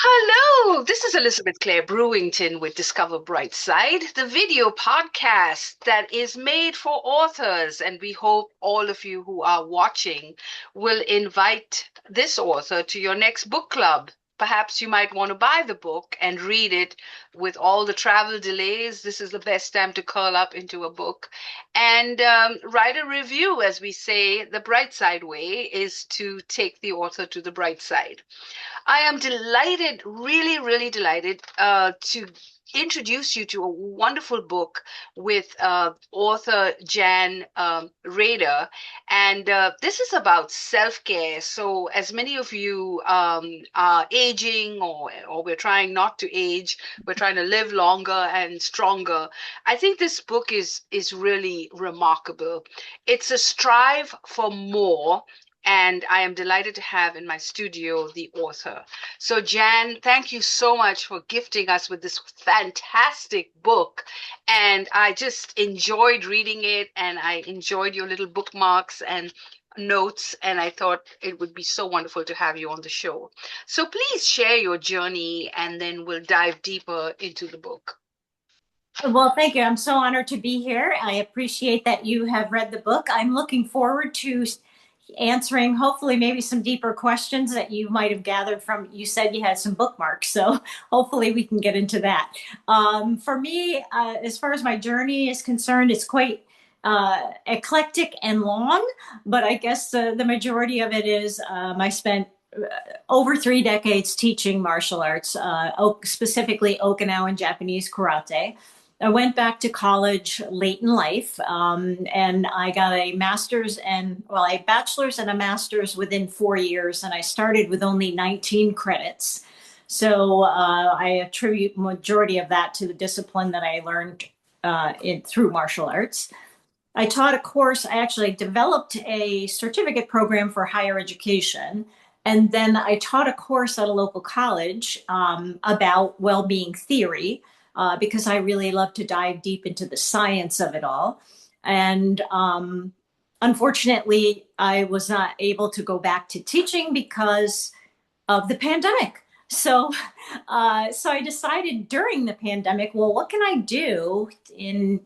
Hello, this is Elizabeth Clare Brewington with Discover Brightside, the video podcast that is made for authors. And we hope all of you who are watching will invite this author to your next book club. Perhaps you might want to buy the book and read it with all the travel delays. This is the best time to curl up into a book and write a review. As we say, the bright side way is to take the author to the bright side. I am delighted, really, really delighted to introduce you to a wonderful book with author Jan Raeder. And this is about self-care. So as many of you are aging or we're trying not to age, we're trying to live longer and stronger. I think this book is really remarkable. It's a strive for more, and I am delighted to have in my studio the author. So, Jan, thank you so much for gifting us with this fantastic book. And I just enjoyed reading it, and I enjoyed your little bookmarks and notes, and I thought it would be so wonderful to have you on the show. So please share your journey, and then we'll dive deeper into the book. Well, thank you. I'm so honored to be here. I appreciate that you have read the book. I'm looking forward to answering hopefully maybe some deeper questions that you might have gathered from, you said you had some bookmarks, so hopefully we can get into that. For me, as far as my journey is concerned, it's quite eclectic and long, but I guess the majority of it is I spent over 3 decades teaching martial arts, specifically Okinawan and Japanese karate. I went back to college late in life, and I got a master's a bachelor's and a master's within 4 years, and I started with only 19 credits. So I attribute majority of that to the discipline that I learned through martial arts. I taught a course. I actually developed a certificate program for higher education. And then I taught a course at a local college about well-being theory, because I really love to dive deep into the science of it all. And unfortunately, I was not able to go back to teaching because of the pandemic. So I decided during the pandemic, well, what can I do to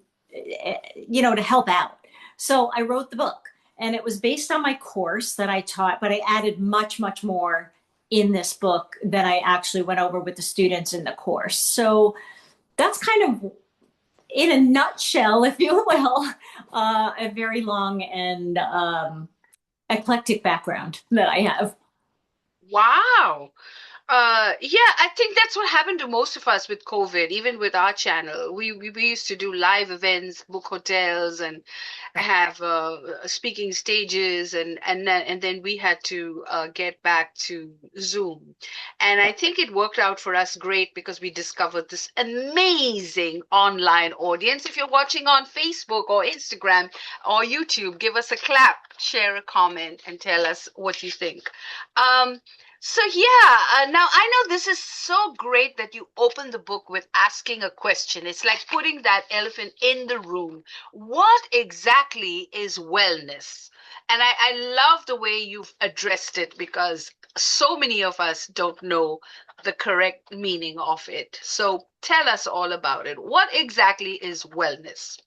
help out? So I wrote the book, and it was based on my course that I taught, but I added much, much more in this book that I actually went over with the students in the course. So that's kind of, in a nutshell, if you will, a very long and eclectic background that I have. Wow. Yeah, I think that's what happened to most of us with COVID, even with our channel. We used to do live events, book hotels, and have speaking stages, and then we had to get back to Zoom. And I think it worked out for us great because we discovered this amazing online audience. If you're watching on Facebook or Instagram or YouTube, give us a clap, share a comment, and tell us what you think. So yeah, now I know this is so great that you open the book with asking a question. It's like putting that elephant in the room. What exactly is wellness? And I love the way you've addressed it because so many of us don't know the correct meaning of it. So tell us all about it. What exactly is wellness?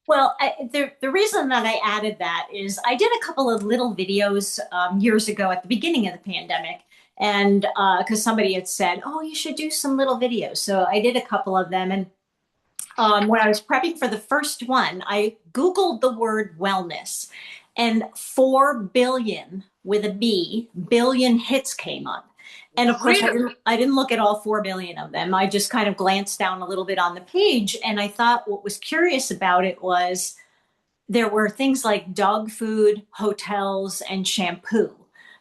Well, the reason that I added that is I did a couple of little videos years ago at the beginning of the pandemic. And because somebody had said, oh, you should do some little videos. So I did a couple of them. And when I was prepping for the first one, I Googled the word wellness, and 4 billion with a B, billion hits came up. And of course, I didn't look at all 4 billion of them. I just kind of glanced down a little bit on the page. And I thought what was curious about it was there were things like dog food, hotels, and shampoo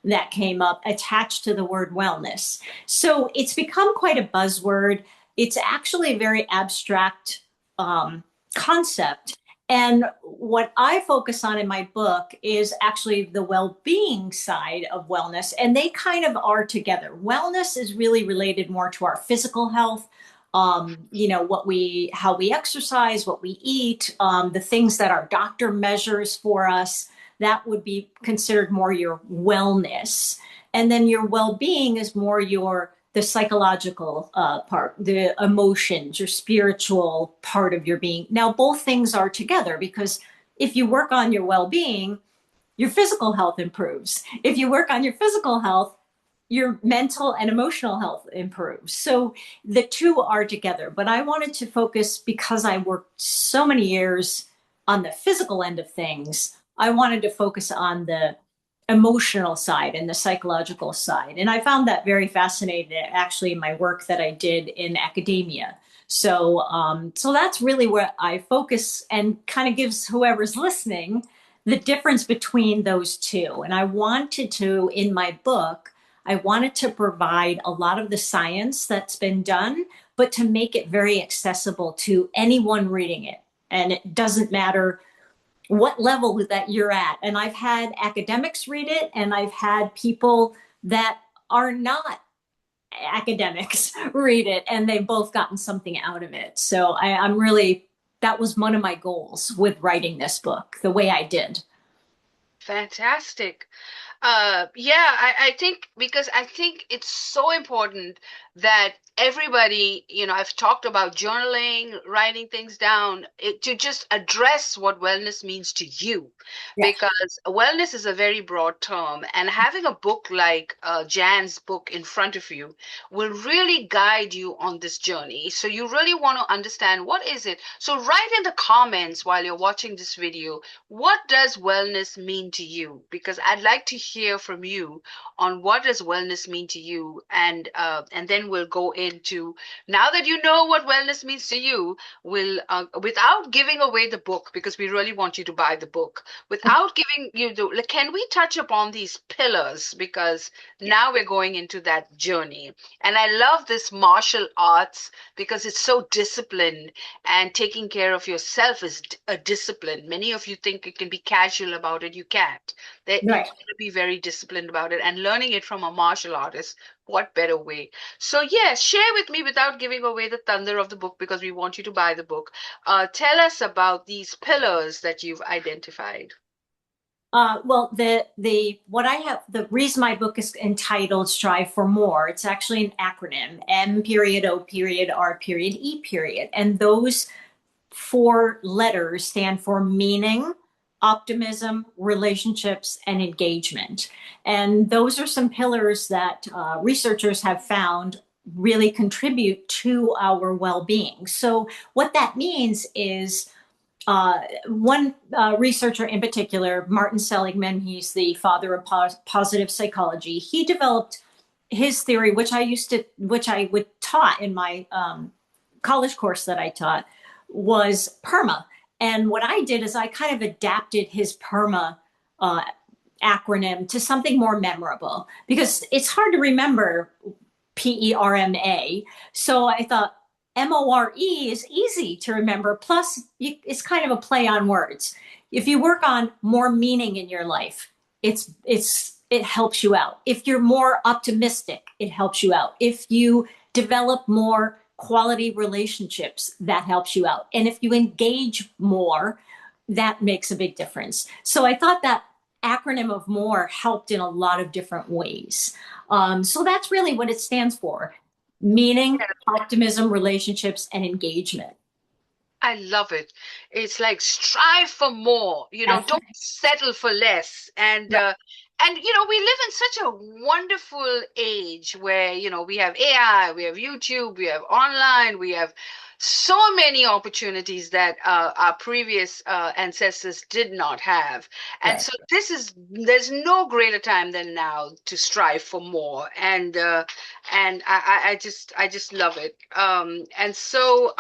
that came up attached to the word wellness. So it's become quite a buzzword. It's actually a very abstract concept. And what I focus on in my book is actually the well-being side of wellness, and they kind of are together. Wellness is really related more to our physical health, how we exercise, what we eat, the things that our doctor measures for us. That would be considered more your wellness. And then your well-being is more your the psychological part, the emotions, your spiritual part of your being. Now, both things are together, because if you work on your well-being, your physical health improves. If you work on your physical health, your mental and emotional health improves. So the two are together. But I wanted to focus, because I worked so many years on the physical end of things, I wanted to focus on the emotional side and the psychological side. And I found that very fascinating, actually, in my work that I did in academia. So that's really where I focus, and kind of gives whoever's listening the difference between those two. And I wanted to, in my book, I wanted to provide a lot of the science that's been done, but to make it very accessible to anyone reading it. And it doesn't matter what level that you're at. And I've had academics read it, and I've had people that are not academics read it, and they've both gotten something out of it. So I'm really, that was one of my goals with writing this book, the way I did. Fantastic. Yeah, I think, because I think it's so important that everybody, I've talked about journaling, writing things down, to just address what wellness means to you, Yeah. because wellness is a very broad term, and having a book like Jan's book in front of you will really guide you on this journey. So you really want to understand, what is it? So write in the comments while you're watching this video, what does wellness mean to you? Because I'd like to hear from you on what does wellness mean to you, and then we'll go into, now that you know what wellness means to you, we'll without giving away the book, because we really want you to buy the book, without giving you the, can we touch upon these pillars, because now we're going into that journey. And I love this martial arts, because it's so disciplined, and taking care of yourself is a discipline. Many of you think you can be casual about it. You can't. That Right. you got to be very disciplined about it, and learning it from a martial artist, what better way? So yes, share with me, without giving away the thunder of the book, because we want you to buy the book. Tell us about these pillars that you've identified. Well, what I have, the reason my book is entitled Strive for More, it's actually an acronym: M.O.R.E. And those 4 letters stand for meaning, optimism, relationships, and engagement. And those are some pillars that researchers have found really contribute to our well-being. So what that means is, one researcher in particular, Martin Seligman, he's the father of positive psychology. He developed his theory, which I would taught in my college course that I taught, was PERMA. And what I did is I kind of adapted his PERMA acronym to something more memorable, because it's hard to remember PERMA. So I thought M.O.R.E. is easy to remember. Plus, it's kind of a play on words. If you work on more meaning in your life, it helps you out. If you're more optimistic, it helps you out. If you develop more quality relationships, that helps you out. And if you engage more, that makes a big difference. So I thought that acronym of MORE helped in a lot of different ways. So that's really what it stands for: meaning, optimism, relationships, and engagement. I love it. It's like strive for more, don't settle for less. And we live in such a wonderful age where, we have AI, we have YouTube, we have online, we have so many opportunities that our previous ancestors did not have. And so there's no greater time than now to strive for more. And I just love it. So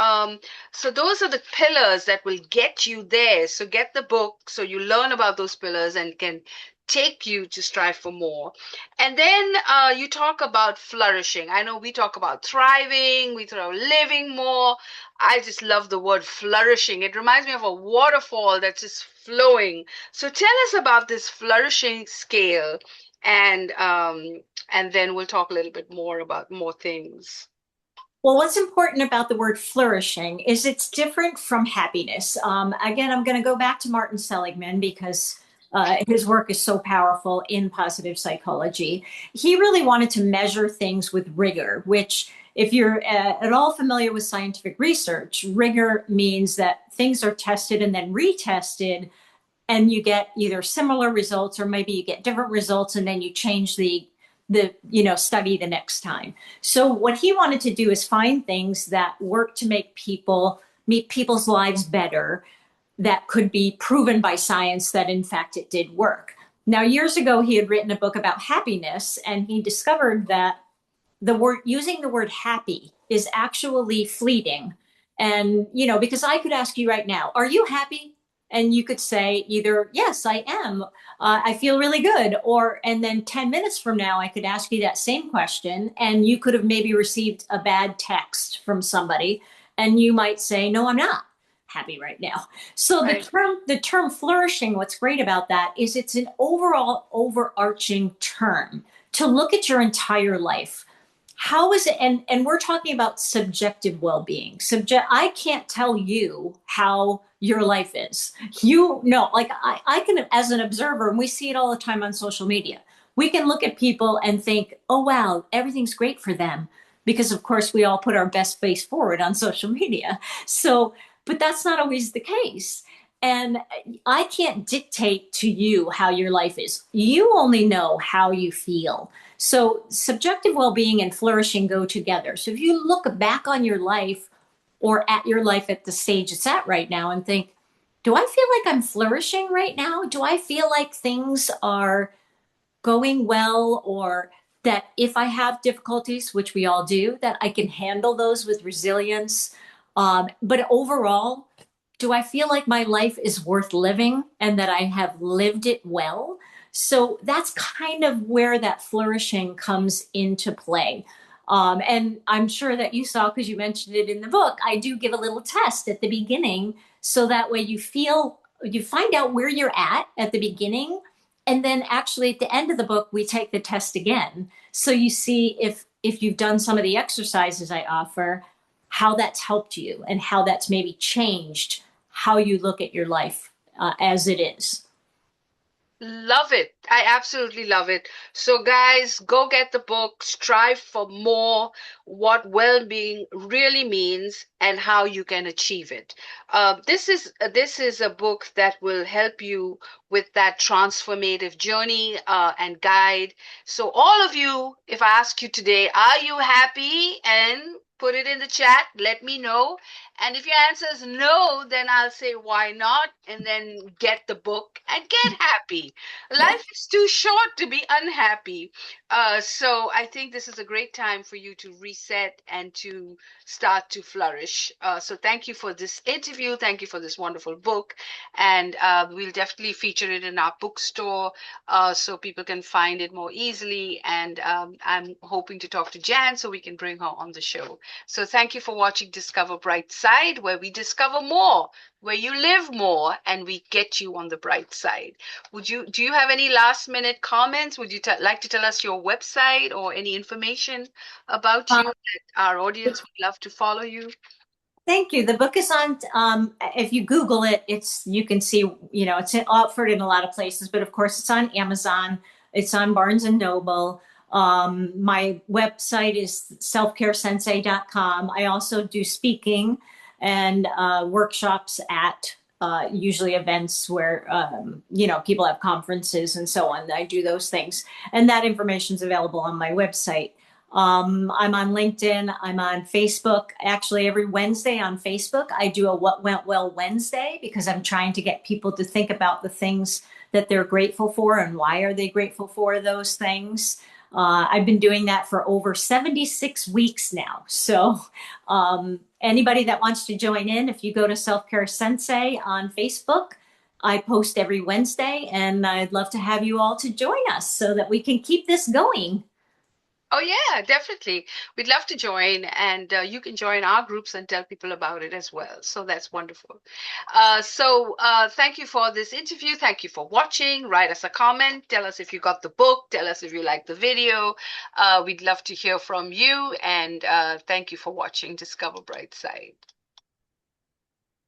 those are the pillars that will get you there. So get the book, so you learn about those pillars and can take you to strive for more. And then you talk about flourishing. I know we talk about thriving, we talk about living more. I just love the word flourishing. It reminds me of a waterfall that's just flowing. So tell us about this flourishing scale, and then we'll talk a little bit more about more things. Well, what's important about the word flourishing is it's different from happiness. Again, I'm going to go back to Martin Seligman, because His work is so powerful in positive psychology. He really wanted to measure things with rigor, which, if you're at all familiar with scientific research, rigor means that things are tested and then retested, and you get either similar results or maybe you get different results, and then you change the study the next time. So what he wanted to do is find things that work to make people's lives better, that could be proven by science that in fact it did work. Now, years ago, he had written a book about happiness, and he discovered that using the word happy is actually fleeting. And, because I could ask you right now, are you happy? And you could say either, yes, I am. I feel really good. And then 10 minutes from now, I could ask you that same question, and you could have maybe received a bad text from somebody, and you might say, no, I'm not happy right now. So right. The term flourishing, what's great about that is it's an overall overarching term to look at your entire life. How is it? And we're talking about subjective well-being. I can't tell you how your life is. I can, as an observer, and we see it all the time on social media, we can look at people and think, oh, wow, everything's great for them. Because of course we all put our best face forward on social media. But that's not always the case. And I can't dictate to you how your life is. You only know how you feel. So subjective well-being and flourishing go together. So if you look back on your life, or at your life at the stage it's at right now, and think, do I feel like I'm flourishing right now? Do I feel like things are going well, or that if I have difficulties, which we all do, that I can handle those with resilience? But overall, do I feel like my life is worth living and that I have lived it well? So that's kind of where that flourishing comes into play. And I'm sure that you saw, because you mentioned it in the book, I do give a little test at the beginning. So that way you find out where you're at the beginning. And then actually at the end of the book, we take the test again. So you see if you've done some of the exercises I offer, how that's helped you and how that's maybe changed how you look at your life as it is. Love it. I absolutely love it. So guys, go get the book, Strive for More, what well-being really means and how you can achieve it. This is a book that will help you with that transformative journey and guide. So all of you, if I ask you today, are you happy? And put it in the chat, let me know. And if your answer is no, then I'll say, why not? And then get the book and get happy. Life is too short to be unhappy. So I think this is a great time for you to reset and to start to flourish. So thank you for this interview. Thank you for this wonderful book. And we'll definitely feature it in our bookstore so people can find it more easily. And I'm hoping to talk to Jan so we can bring her on the show. So thank you for watching Discover Brightside, where we discover more, where you live more, and we get you on the bright side. Do you have any last minute comments? Would you like to tell us your website or any information about you that our audience would love to follow you? Thank you. The book is on, if you Google it, you can see, it's offered in a lot of places, but of course it's on Amazon. It's on Barnes and Noble. My website is SelfCareSensei.com. I also do speaking and workshops at usually events where, people have conferences and so on. I do those things. And that information is available on my website. I'm on LinkedIn. I'm on Facebook. Actually, every Wednesday on Facebook, I do a What Went Well Wednesday, because I'm trying to get people to think about the things that they're grateful for and why are they grateful for those things. I've been doing that for over 76 weeks now. So anybody that wants to join in, if you go to SelfCare Sensei on Facebook, I post every Wednesday, and I'd love to have you all to join us so that we can keep this going. Oh, yeah, definitely. We'd love to join, and you can join our groups and tell people about it as well. So that's wonderful. So thank you for this interview. Thank you for watching. Write us a comment. Tell us if you got the book. Tell us if you like the video. We'd love to hear from you. And thank you for watching Discover Brightside.